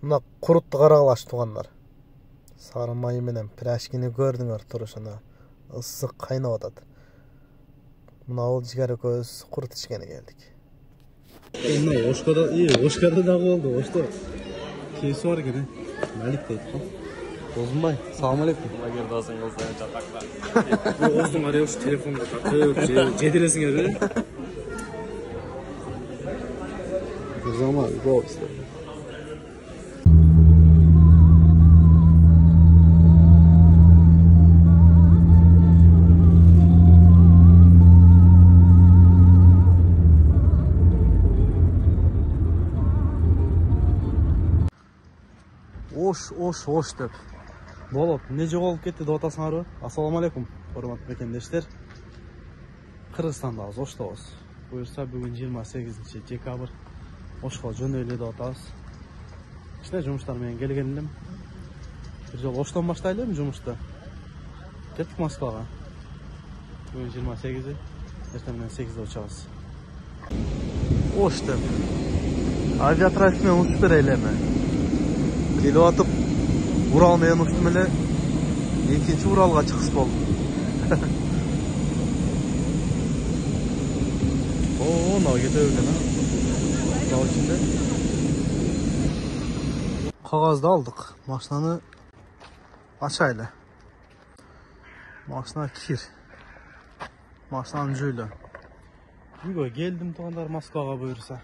Mına kuruttu qaraqlaş tuğanlar. Sarı mayı menen piraşkini gördüңөр turuşuna. Issiq qaynap atat. Mına ol jigara көз kurut içkene geldik. Oşkada da oldu. Oşta kesi var gene. Malik deyip qal. Ozunbay, salam aleykum. Agar dosang olsa chaqaqla. Ozdun araya şu telefonda taqib, jediresin eri. Zaman bu işte. Oş dep. Bolop, ne жоғалып кетті деп атасыңар? Ассаламу алейкум, hormatly bekendeshler. Qirg'izistondamiz, Oshtabuz. Buyursa bugun 28-dekabr. Oshga jo'nayli deb atamiz. Kichkina жұмыштар менен kelgan edim. Bir жол Oshdan boshlaylikmi жұмышты? Ketdik Moskvaga. Bugun 28-i, ertamen 8-de uçağız. Osh dep. Aviatrafik menен uçup berelemi. Kelip atıp Ural menен uçtum ele. Ekinci Uralga çıkış boldu. Oo, ne gidebilir ha? Ural içinde. Kağızda aldık. Maşinanı açayla. Maşina kir. Maşinanın jüyle. Yugo geldim tuğandar Moskvaga buyursa.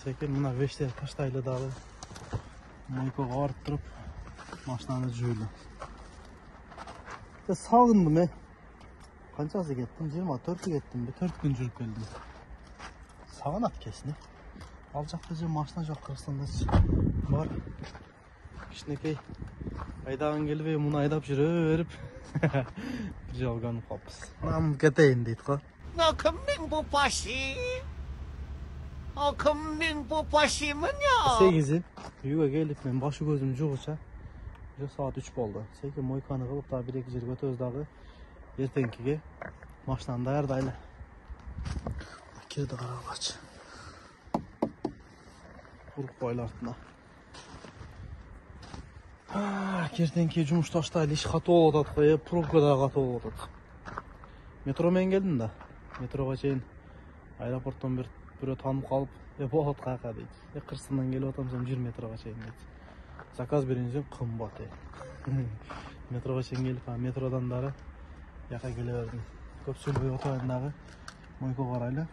Sekin mına veşte taştaylı dağı. Maykoga varıp durup maşinanı jüyle. Sağındım he. Kançası gittim? 24'ü gittim. Bir 4 gün жүрüp geldim. Sağınat kesini. Alçaklıca maşina жоқ Kırgızstanda var. Kişinekey aydağın gelip bunu aydap жүрüp bir jalganıp kapız. Nam keteyin deyit ko. Akımın bu başı. Akımın bu başı mı ya? 8'i. Yuga gelip men başı gözüm juğuça. Saat 3 boldu. Sekin moykanı kılıp daha 1-2 jeri götöz dağı. Ertenkige maşinanı dayardaylı. Kirdi qaraqlaç. Kurup koylu artına. Ertenki жұмыш таштайлы iş katı oldu atqaya, probka da katı oldu. Metro men geldim da. Metroga çeyin aeroporttan bir tanıp kalıp bu atqa kaqa deydi. Kırgızstandan gelip atamsam 20 metroga çeyin deydi. Zakaz berince qımbat deydi. Metroga çeyin gelip metrodan dara yaka geleverdim. Köp söylebey oturayındağı moyko qaraylı.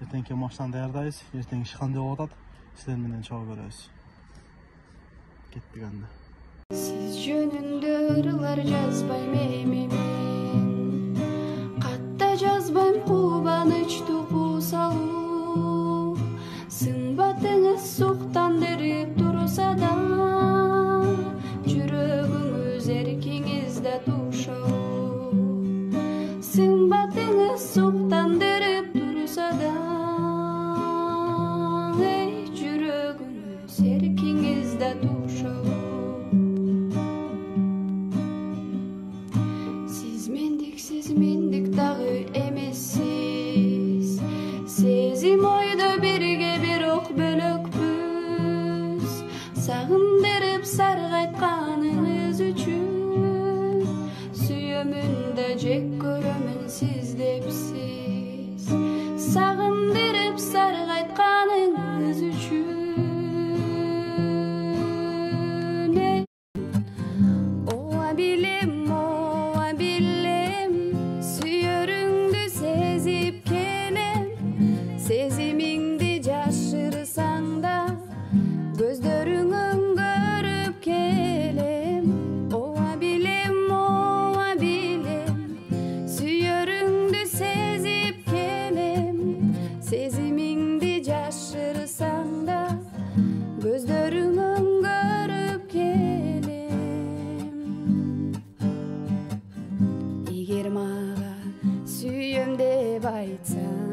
Ertenki maçtan dayardayız. Ertenki iş qanday oldu atat. Sizden menden çoğu görüyoruz. Kettik anda. Siz jönündө ырылар жазбайм мен. Катта жазбайм кубанычтуу куусалуу. Сымбатыңыз суктандырып турса да, жүрөгүңүз эркиңизде тушау. Сымбатыңыз суктандырып турса да, жүрөгүңүз эркиңизде тушау. Siz mendik dağı emesiz. Sezim oyda birge bir ok bölökpüz. Sağındırıp sargaytkanınız üçün. Süyömünde jek görömün siz depsiz. Sağındırıp sargaytkanınız üçün. Sezimingdi jaşırsan da, gözlörüңөн görüp kelem. Oa bilem, süyörüңdü sezip kelem. Sezimingdi jaşırsan da, gözlörüڭön görüp kelem. Eger maga süyöm dep aytsan,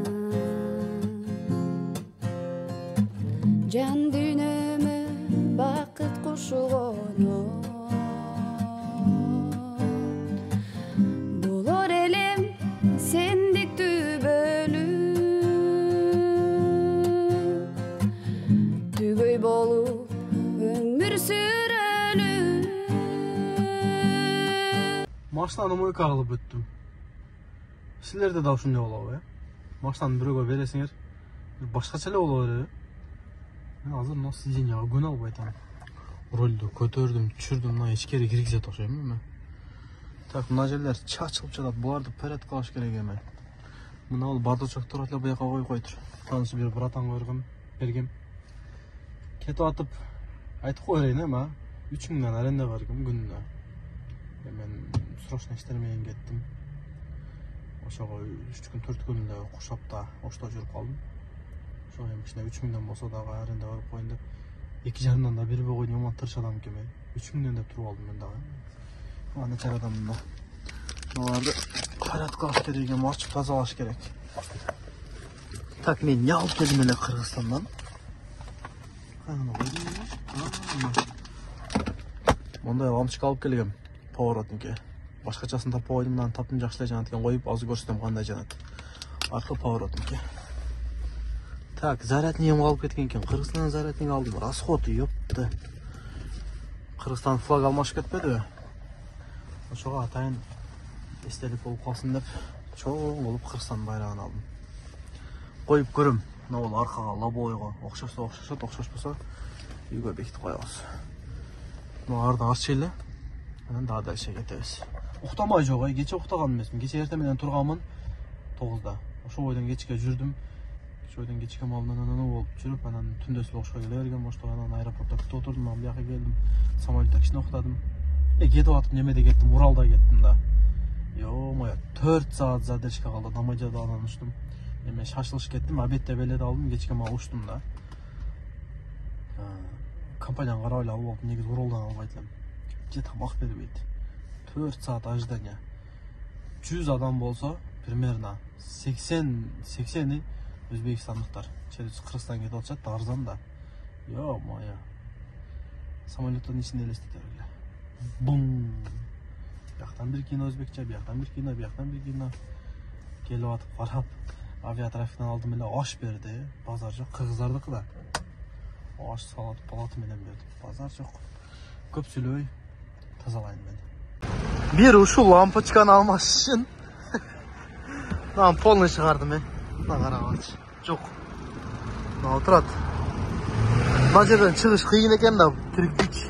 can dünümü bakıt kuşuğunu. Bulur elim sendik tübölü. Tügöy bolup Машинаны мойка кылып өттүм. Силерде да ушундай болобу, Машинаны бирөөгө бересиңер, башкача эле боло береби. Мен азыр мына сиденияга көнө албай атам. Ролду көтөрдүм, түшүрдүм, мына ичкери киргизет окшойм мен. Так, мына жерлер чачылып жатат. Буларды порядок кылыш керек эми. Мына ол бардачоктор эле буяка коюп койтур. Тааныш бир братанга бергем. Кетип атып айтып коерейин эми, 3000 аренда бергем күнүнө. Мен срочно иштер менен кеттим. Ошого 3 күн 4 күн эле куршапта ошто жүрүп калдым. Ошо эми кичине 3000 болсо дагы аренда берип коеюн деп 2,5 да бербей койдум, аман тырыш адам экен. 3000 деп туруп алдым мен дагы. Аны чар адамда. Буларды порядок кылыш керек экен, ачып тазалаш керек. Так, мен не алып келдим эле Кыргызстандан? Мондай лампочка алып келгем, поворотнике. Башкачасын таппай койдум, мынаны таптым, жакшы эле жанат экен, коюп азыр көрсөтөм кандай жанат. Аркы поворотнике. Так, зарядник алып кеткен экен. Кыргызстандан зарядник алдым. Расходы ёпты. Кыргызстан флаг алмашып кетпедиби? Ошого атайын эстелик болуп калсын деп чоң болуп Кыргызстан байрагын алдым. Коюп көрөм. Мына бул аркага лобойго окшошсо окшошот, окшошпосо үйгө бекитип коебуз. Мына арды арчы эле. Анан дагы дальше кетебиз. Уктамай жок, кече уктаган эмесмин. Кече эртең менен турганмын 9-да. Ошол бойдон кечке жүрдүм. Шойдан кечке малынан болуп жүрүп, анан түндөсү ошко келе бергем, ошто анан аэропортто күтүп отурдум, анан бияка келдим. Самолетте кичине уктадым. Кетип атып немеде кеттим, Уралда кеттим да. Ё-моё, 4 саат задержка калды, Намаджадан учтум. Эме шашылыш кеттим, обедте билет алдым, кечке мага учтум да. Компанияны карап эле алып алып, негизи Уралдан албайт элем. Же тамак бербейт. 4 саат ожидание. 100 адам болсо, примерно 80-и Өзбекстандыктар. Через Кыргызстанга кетип атышат, арзан да. Ё-моё. Самолеттин ичинде элестетер эле. Бум. Бияктан бир кино өзбекче, бияктан бир кино, бияктан бир кино. Келип атып карап, авиатрафиктен алдым эле аш берди. Базар жок, кыргыздардыкы да. Аш салат палаты менен берди. Базар жок. Көп сүйлөбөй тазалайын мен. Бир ушул лампочканы алмаш үчүн мына полный чыгардым мен. Мына карагачы. Жок. Мына отурат. Мына жерден чыгыш кыйын экен да, киргич.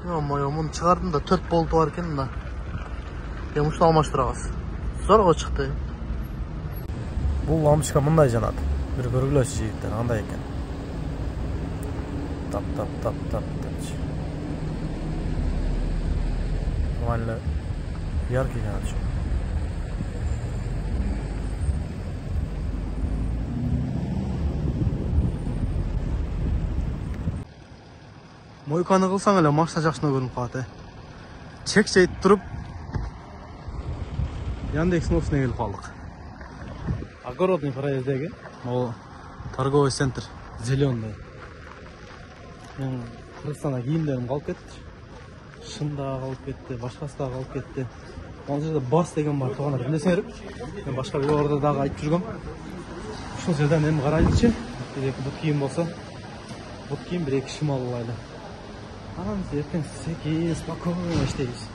Ё-моё, муну чыгардым да 4 болту бар экен да. Эми ушуну алмаштырабыз. Зорго чыкты. Бул лампочка мындай жанат. Бир көргүлөчү жигиттер, андай экен. Тап. Нормально яркий жанат. Мойканы кылсаң эле машина жакшына көрүнүп калат. Чек-чейт туруп Яндекстин офисине келип калдык. Огородный проездеги, могу торговый центр зеленый. Мен Кыргызстанда кийимдерим калып кетти. Шым да калып кетти, башкасы да калып кетти. Ал жерде бас деген бар, туугандар билесиңерби? Мен башка бир ордо дагы айтып жүргөм. Ушул жерден эми карайлычы. Бир-эки бут кийим болсо, бут кийим бир-эки шым алып алайлы. Анан эртең секи спокойно иштейбиз.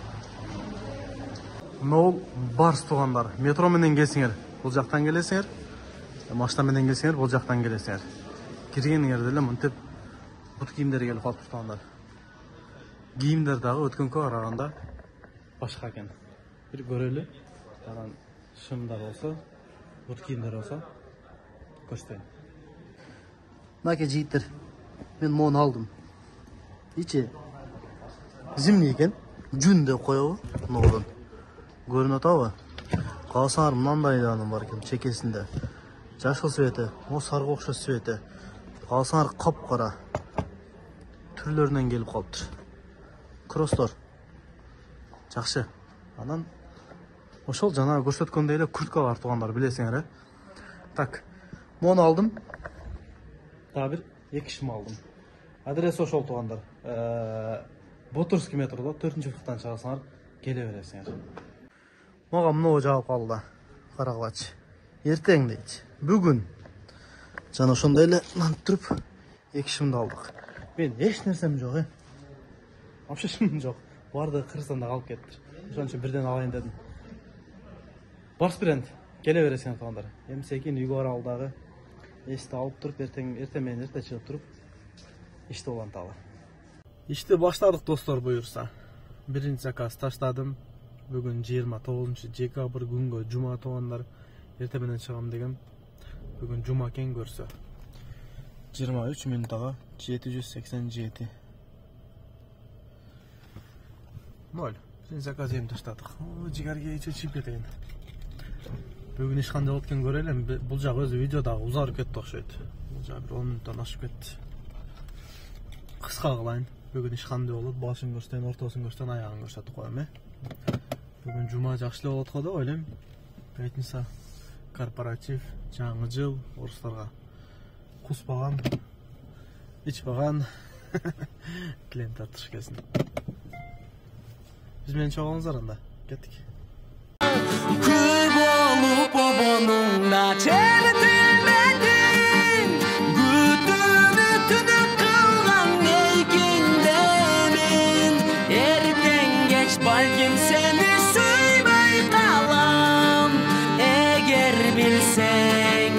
Мына барс туугандар, метро менен келсеңер, бул жактан келесиңер. Машина менен келсеңер, бул жактан келесиңер. Киргениңерде эле мынтип бут кийимдер келип калып туугандар. Кийимдер дагы өткөнкө караганда башка экен. Бир көрөлү. Анан шымдар болсо, бут кийимдер болсо көрсөтөйүн. Мына жигиттер, мен мону алдым. Ичи зимний экен, жүн деп коебу, мынодон. Көрүнүп атабы? Калсаңар мындай даным бар экен, чекесинде. Жашыл свети, сарга окшош свети. Калсаңар капкара. Түрлөрүнөн келип калыптыр. Кросстор. Жакшы. Анан ошол жана көрсөткөндөй эле куртка бар туугандар, билесиңер, Так, мону алдым. Дагы бир 2 шым алдым. Адрес ошол туугандар. Ботурский метродо 4-футтан чыгасаңар келе бересиңер. Мага мынау жаап калды. Карагылачы. Эртең дейт. Бүгүн жана ошондой эле туруп 2 шымды алдык. Мен эч нерсем жок, Вообще шым жок. Барды Кыргызстанда калып кетти. Ошон үчүн бирден алайын дедим. Барс бренд келе бересиң туугандар. Эмсекин үйгө баралы дагы. Эсти алып туруп, эртең менен эрте чыгып туруп, ишти уланталы. Ишти баштадык достор буюрса. Биринчи заказ таштадым. Бүгүн 29 декабрь күнгө жума туугандар. Эрте менен чыгам дегем. Бүгүн жума экен көрсө. 23 минутага 787. 0. Биринчи заказ эми таштадык. Жигарге чечип кетейин. Бүгүн иш кандай болот экен көрөлүм. Бул жак өзү видеодагы узарып кетти окшойт. Бул жак 10 минуттан ашып кетти. Кыска кылайын. Бүгүн иш кандай болот? Башын көрсөтөйүн, ортосун көрсөтөйүн, аягын көрсөтүп коем, Бүгүн жума жакшы эле болот го деп ойлойм. Пятница корпоратив, жаңы жыл, орустарга куспаган, ичпаган тилем тартыш келсин. Биз менен чогулуңуздар анда. Кеттик. Balkim seni suymay kalam. Eğer bilseng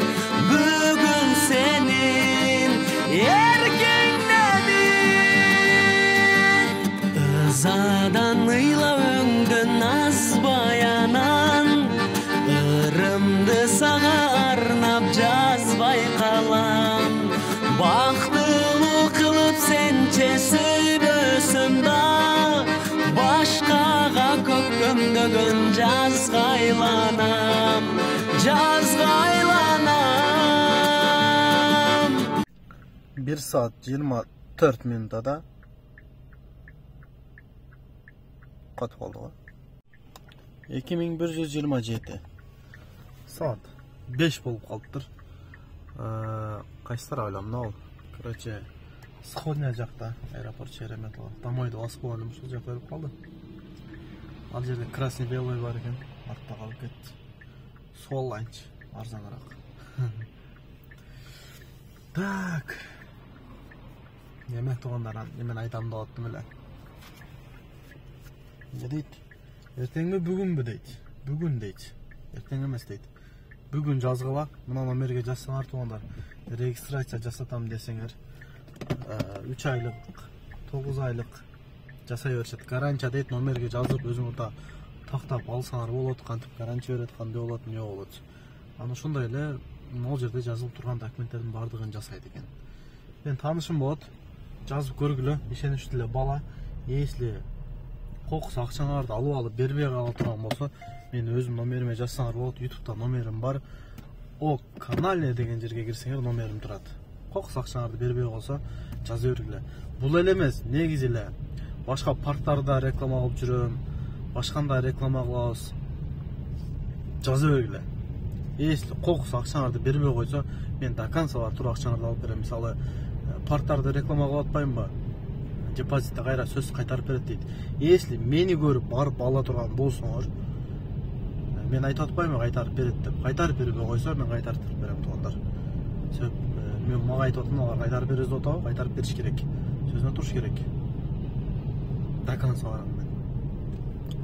bugün senin erkenledin. Izadan ıyla öngün az bayanan, ırımdı sana arnap жазбай kalam. Baktımı kılıp sençe süybösün da, başkaga kökümdөгөн жазгайlanam. 1 saat 24 minutada kaç oldu o? 2127 saat 5 bolup kalıptır. Kaçlar aylam ne ol? Короче, Сходня жақта, аэропорт Шереметова. Домойды басып болғаным ушул жакта өлүп калды. Ал жерде красный белый бар экен, артта калып кетти. Суу алайынчы, арзаныраак. Так. Эме туугандар, эмен айтам деп аттым эле. Эмне дейт? Эртеңби бүгүнбү дейт. Бүгүн дейт. Эртең эмес дейт. Бүгүн жазгыла, мына номерге жазсаңар туугандар. Регистрация жасатам десеңер. 3 айлык, 9 айлык жасай беришет. Гарантия дейт, номерге жазып өзүңүз тактап алсаңар болот, кантип гарантия берет, кандай болот, эмне болот. Аны ошондой эле могул жерде жазылып турган документтердин баардыгын жасайт экен. Мен таанышым болот, жазып көргүлө, ишеничтүү эле бала. Если кокус акчаңарды алып бербей кала турган болсо, мен өзүм номериме жазсаңар болот. YouTube'да номерим бар. О канале деген жерге кирсеңер номерим турат. Кокус акчаңарды бербей калса жаза бергиле. Бул эле эмес, негизи эле башка парктарда реклама кылып жүрөм, башкандай реклама кылабыз. Жаза бергиле. Если кокус акчаңарды бербей койсо, мен до конца бар туруп акчаңарды алып берем. Мисалы, парктарда реклама кылып атпаймынбы? Депозитти кайра сөз кайтарып берет дейт. Если мени көрүп барып ала турган болсоңор, мен айтып атпаймынбы кайтарып берет деп. Кайтарып бербей койсо, мен кайтарып берем туугандар. Мен мага айтып атам, алар кайтарып беребиз деп атабы, кайтарып бериш керек. Сөзүнө туруш керек. До конца барам мен.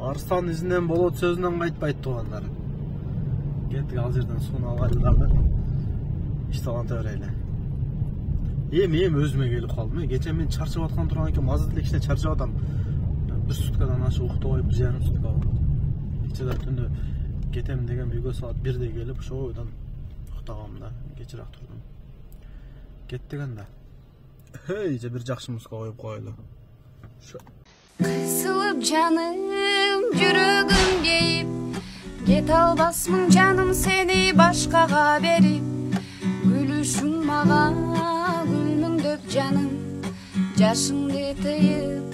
Арстан изинен болот, сөзүнөн кайтпайт туугандар. Кеттик, ал жерден сууну алгайлы дагы. Ишталанта берели. Эми өзүмө келип калдым. Кече мен чарчап аткан турган экен, азыр деле кичине чарчап атам. 1 суткадан ашык уктап коюп, 1,5 сутка. Кечеде түндө кетем деген үйгө саат 1де келип, ошо ойдон уктагам да. Кечирээк турдум. Кеттик анда. Же бир жакшы музыка коюп коелу. Кысылып жаным, жүрөгүм кейип, кете албасмын жаным сени башкага берип. Гүлүшүң мага гүлмүңдөп жаным, жашыңды тыйып,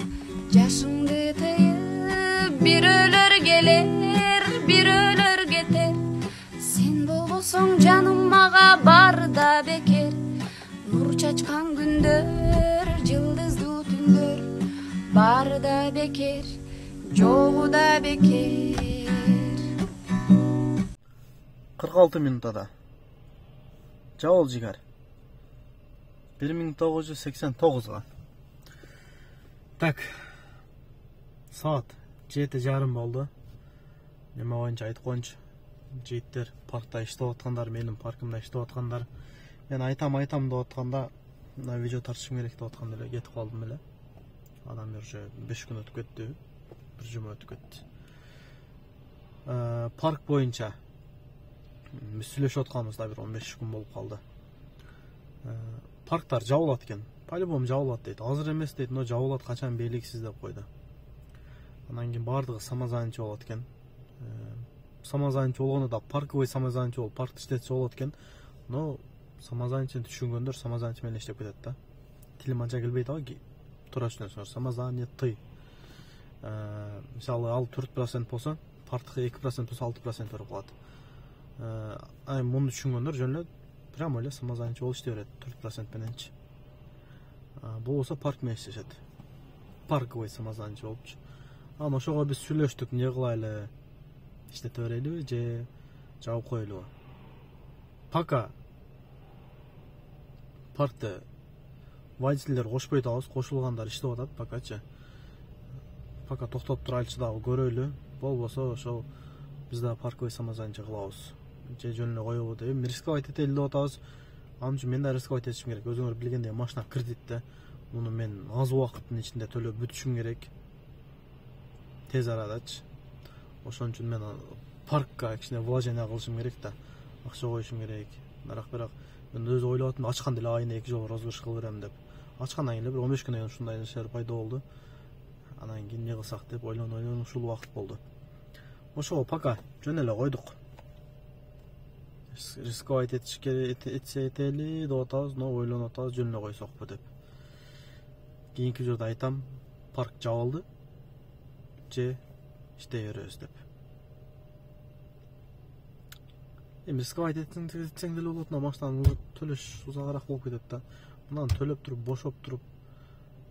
бир өлөр келер, бир өлөр кетер. Сен болбосоң жаным мага бар да бекер. Нур чачкан күндөр, жылдыздуу түндөр, бар да бекер, жогу да бекер. 46 минутада. Жабыл жигар. 1989-га. Так. Saat 7:30 болду. Неме боюнча айтып коюнчу. Жигиттер паркта иштеп аткандар, менин паркымда иштеп аткандар. Мен айтам деп атканда, мына видео тартышым керек деп атканда эле кетип калдым эле. Анан уже 5 күн өтүп кетти. 1 жума өтүп кетти. Парк боюнча биз сүйлөшүп атканыбызда бир 15 күн болуп калды. Парктар жабылат экен. По-любому жабылат дейт. Азыр эмес дейт, но жабылат, качан белгисиз деп койду. Анан кийин бардыгы самозанятие болот экен. Самозанятие болгондо да парковый самозанятие болуп, паркты иштетсе болот экен. Но самозанятиени түшүнгөндөр самозанятие менен иштеп кетет да. Тилим анча келбейт ага. Туура түшүнөсүңөр. Самозанятый. Мисалы, ал 4% болсо, парктыкы 2% болсо 6% берип калат. Муну түшүнгөндөр жөн эле прямо эле самозанятие болуп иштей берет 4% мененчи. Бул болсо парк менен иштешет. Парковый самозанятие болупчу. Анан ошого биз сүйлөштүк, эмне кылайлы? Иштете берелиби же жабып коелубу? Пока паркты водительдер кошпой атабыз, кошулгандар иштеп атат покачы. Пока токтоп турайлычы дагы көрөлү. Болбосо ошол биз да парковый самозанятие кылабыз. Же жөн эле коебу деп рисковать этели деп атабыз. Анын үчүн мен да рисковать этишим керек. Өзүңөр билгендей машина кредитте. Муну мен аз убакыттын ичинде төлөп бүтүшүм керек. Тез арадачы. Ошон үчүн мен паркка кичине вложение кылышым керек да. Акча коюшум керек. Бирок мен өзү ойлоп атам, ачканда эле айына 2 жолу розыгрыш кылып берем деп. Ачкандан кийин эле бир 15 күндөн кийин ушундай нерселер пайда болду. Анан кийин эмне кылсак деп ойлонуп ушул убакыт болду. Ошого пока жөн эле койдук. Рисковать этсе этели деп атабыз, но ойлонуп атабыз, жөн эле койсокпу деп. Кийинки видеодо айтам, парк жабылды же иштей беребиз деп. Эми рисковать этсең деле болот, но машинаны төлөш узагыраак болуп кетет да. Мындан төлөп туруп, бошоп туруп,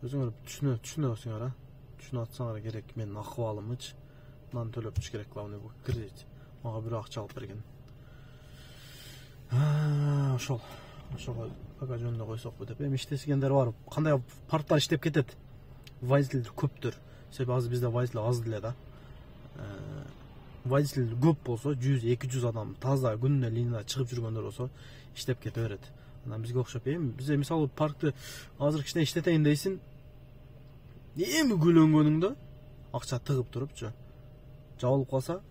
өзүңөр түшүнөсүңөр, түшүнүп атсаңар керек менин акыбалымычы. Мындан төлөп туруш керек, главный бул кредит. Мага бирөө акча алып берген. Ошого пока жөн эле койсокпу деп. Эми иштесигендер бар. Кандай паркта иштеп кетет? Водительдер көптүр. Себеби азыр бизде водитель аз деле да. Водитель көп болсо, 100-200 адам таза күнүнө линияда чыгып жүргөндөр болсо, иштеп кете берет. Анан бизге окшоп эми бизде мисалы паркты азыр кичине иштетейин дейсиң, эми күлөнгөнүңдө акча тыгып турупчу. Жабылып калса,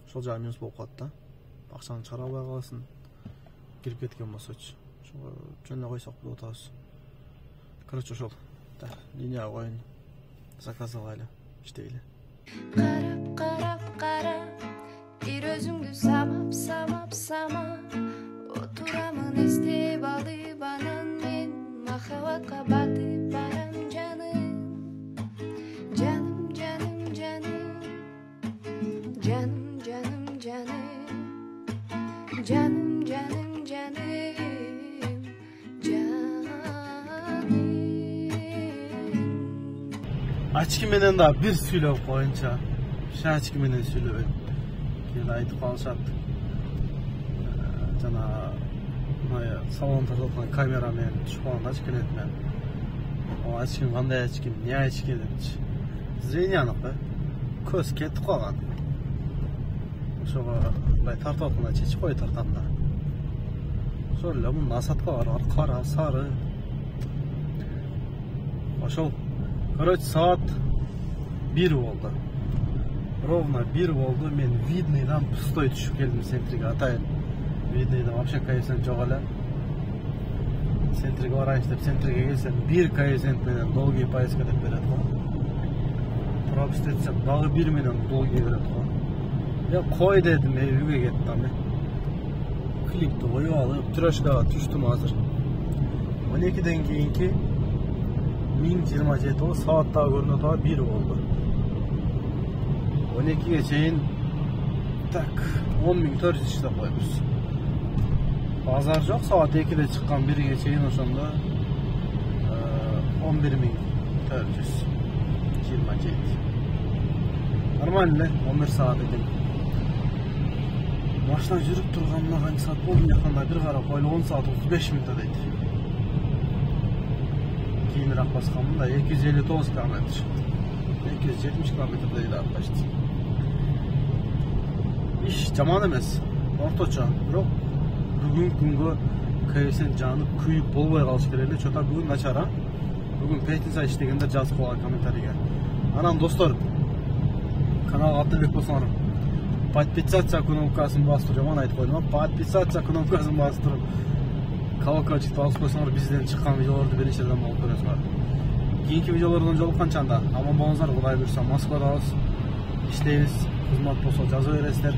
ошол жагы минус болуп калат да. Акчаны чыгара албай каласың. Кирип кеткен болсочу. Ошого жөн эле койсок деп атабыз. Короче, ошол. Так, линияга коюн. Заказалайлы, иштейли. Карап, бир өзүңдү самап, отурамын эстеп алып анан мен махабатка батып барам жаным. Ачки менен да бир сүйлөп коюнча. Шачки менен сүйлөбөйм. Кийин айтып калышат. Жана салон тартылган камера менен түшүп калгандачы келет мен. О, ачким кандай ачким, эмне ачки депчи. Зрение анык да. Көз кетип калган. Ошого мындай тартып атканда чечип кой тартканда. Ошол эле муну насатка бар, кара, сары. Ошол короче, саат 1 болду. Ровно 1 болду. Мен видныйдан пустой түшүп келдим центриге. Атайын. Видныйда вообще коэффициент жок эле. Центриге барайын деп, центриге келсем 1 коэффициент менен долгий поездка деп берет го. Пропуск этсем дагы 1 менен долгий берет го. Я кой дедим, үйгө кеттим. Клипти коюп алып, трешкага түштүм азыр. 12ден кийинки 1027 болду, сааттагы көрүнүп атат 1 болду. 12ге чейин так 10.400 иштеп коебуз. Базар жок, саат 2де чыккан 1ге чейин ошондо 11.427. Нормально, 11 саат экен. Машина жүрүп турганына канча саат болду, жакында бир карап койлу 10 саат 35 мүнөттө дейт. Кийинирээк басканмын да 259 км. 270 kilometrde ilerlemişti. İş jaman emes, ortaça. Bırak bugün күнгө kaysen canı kuyup bolbay kalış kerели. Çota bugün naçara. Bugün Petinsa iştegende жазып koygan kommentariga. Anam dostlar, kanal Атылбек болсаңар, подписаться кнопкасын басып жаман айтып койдум. Подписаться кнопкасын басып туруп, колокольчик басып койсоңор бизден чыккан видеолорду биринчи жерден алып көрөсүңөр. Кийинки видеолордон жолукканча аман болуңуздар, Кудай буйрса Москвадабыз, иштейбиз, кызмат болсо жаза бересиздер.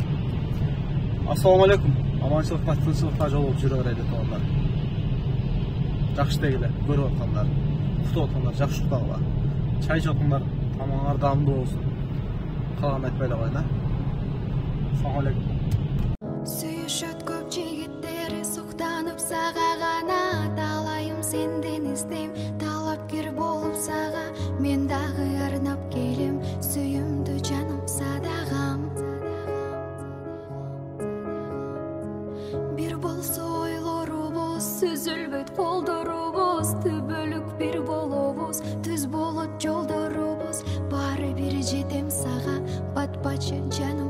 Ассаламу алейкум. Аманчылыкта, тынччылыкта жолугуп жүрө берели тоондар. Жакшы дегиле, көрүп аткандар, уктуп аткандар, жакшы уктагыла. Чай içiyorlar, tamamlar damda olsun. Kalan etmeyle oyna. Assalamu alaikum. Сүйүшөт көп жигиттер суктанып сага гана талайым сенден издейм талапкер болуп сага мен дагы арнап келем сүйүмдүү жаным садагам бир болсо ойлорубуз сүзүлбөйт колдорубуз түбөлүк бир болобуз түз болот жолдорубуз баары бир жетем сага бат бачы жаным